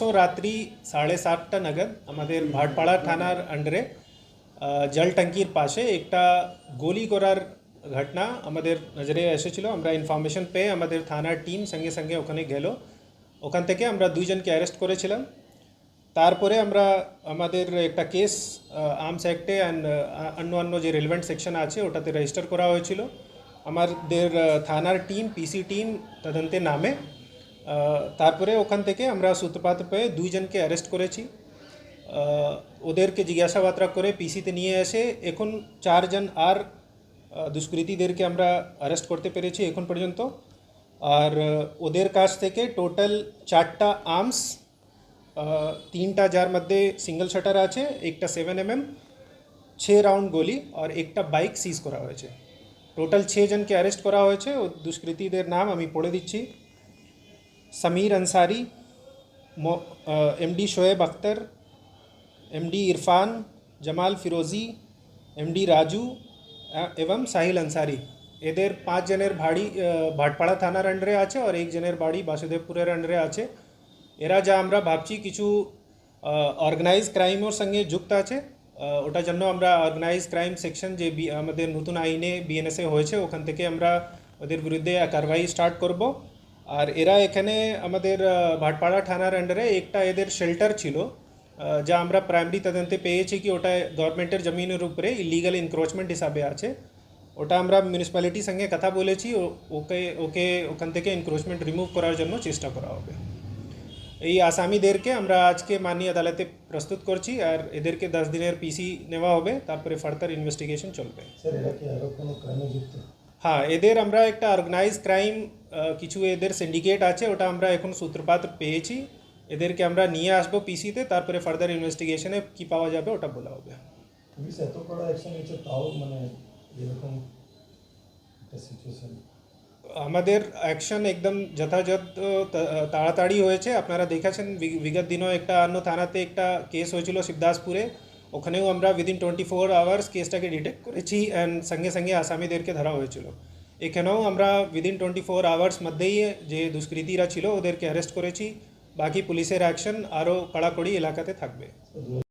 परसों रात्रि 7:30টা नागद আমাদের ভাটপাড়া থানার আন্ডারে জল ট্যাঙ্কির পাশে একটা গুলি করার ঘটনা আমাদের নজরে এসেছিল। আমরা ইনফরমেশন পেয়ে আমাদের থানার টিম সঙ্গে সঙ্গে ওখানে গেল। ওখান থেকে আমরা দুইজনকে অ্যারেস্ট করেছিলাম। তারপরে আমরা আমাদের একটা কেস আর্মস অ্যাক্টে অ্যান্ড অন্য যে রেলেভেন্ট সেকশন আছে ওটাতে রেজিস্টার করা হয়েছিল। আমাদের থানার টিম পিসি টিম তদন্তে নামে। তারপরে ওখান থেকে আমরা সূত্রপাত পেয়ে দুইজনকে অ্যারেস্ট করেছি। ওদেরকে জিজ্ঞাসাবাদ করে পিসিতে নিয়ে এসে এখন চারজন আর দুষ্কৃতীদেরকে আমরা অ্যারেস্ট করতে পেরেছি এখন পর্যন্ত। আর ওদের কাছ থেকে টোটাল 4টা আর্মস, 3টা যার মধ্যে সিঙ্গল শাটার আছে, একটা 7mm, 6 রাউন্ড গুলি আর একটা বাইক সিজ করা হয়েছে। টোটাল 6 জনকে অ্যারেস্ট করা হয়েছে। ও দুষ্কৃতীদের নাম আমি পড়ে দিচ্ছি। Sameer Ansari, MD Shoaib Akhtar, MD Irfan, Jamal Firozi, MD Raju एवं साहिल अंसारी। এদের 5 জনের বাড়ি ভাটপাড়া থানার আন্ডারে আছে আর 1 জনের বাড়ি বাসুদেবপুরের আন্ডারে আছে। এরা যা আমরা ভাবছি কিছু অর্গানাইজ ক্রাইমের সঙ্গে যুক্ত আছে। ওটার জন্য আমরা অর্গানাইজ ক্রাইম সেকশন যে আমাদের নতুন আইনে বিএনএসএ হয়েছে ওখান থেকে আমরা ওদের বিরুদ্ধে কারবাই স্টার্ট করব। আর এরা এখানে আমাদের ভাটপাড়া থানার আন্ডারে একটা এদের শেল্টার ছিল, যা আমরা প্রাইমারি তদন্তে পেয়েছি কি ওটা গভর্নমেন্টের জমিনের উপরে ইলিগাল ইনক্রোচমেন্ট হিসাবে আছে। ওটা আমরা মিউনিসিপ্যালিটির সঙ্গে কথা বলেছি, ওকে ওখান থেকে ইনক্রোচমেন্ট রিমুভ করার জন্য চেষ্টা করা হবে। এই আসামিদেরকে আমরা আজকে মাননীয় আদালতে প্রস্তুত করছি আর এদেরকে 10 দিনের পিসি নেওয়া হবে, তারপরে ফার্দার ইনভেস্টিগেশন চলবে। স্যার এরা কি আরো কোনো ক্রাইমে যুক্ত? হ্যাঁ, এদের আমরা একটা অর্গানাইজ ক্রাইম কিছু এদের সিন্ডিকেট আছে, ওটা আমরা এখন সূত্রপাত পেয়েছি। এদেরকে আমরা নিয়ে আসবো পিসিতে, তারপরে ফার্দার ইনভেস্টিগেশনে কি পাওয়া যাবে ওটা বলা হবে। পুলিশ এত কড়া অ্যাকশন নিচ্ছে তাও মানে এরকম একটা সিচুয়েশন? আমাদের অ্যাকশন একদম যথাযথ তাড়াতাড়ি হয়েছে। আপনারা দেখেছেন বিগত দিনও একটা অন্য থানাতে একটা কেস হয়েছিল শিবদাসপুরে, ওখানেও আমরা উইদিন 24 আওয়ার্স কেসটাকে ডিটেক্ট করেছি অ্যান্ড সঙ্গে সঙ্গে আসামিদেরকে ধরা হয়েছিল। এখানেও আমরা উইদিন 24 আওয়ার্স মধ্যেই যে দুষ্কৃতীরা ছিল ওদেরকে অ্যারেস্ট করেছি। বাকি পুলিশের অ্যাকশন আরও কড়াকড়ি এলাকাতে থাকবে।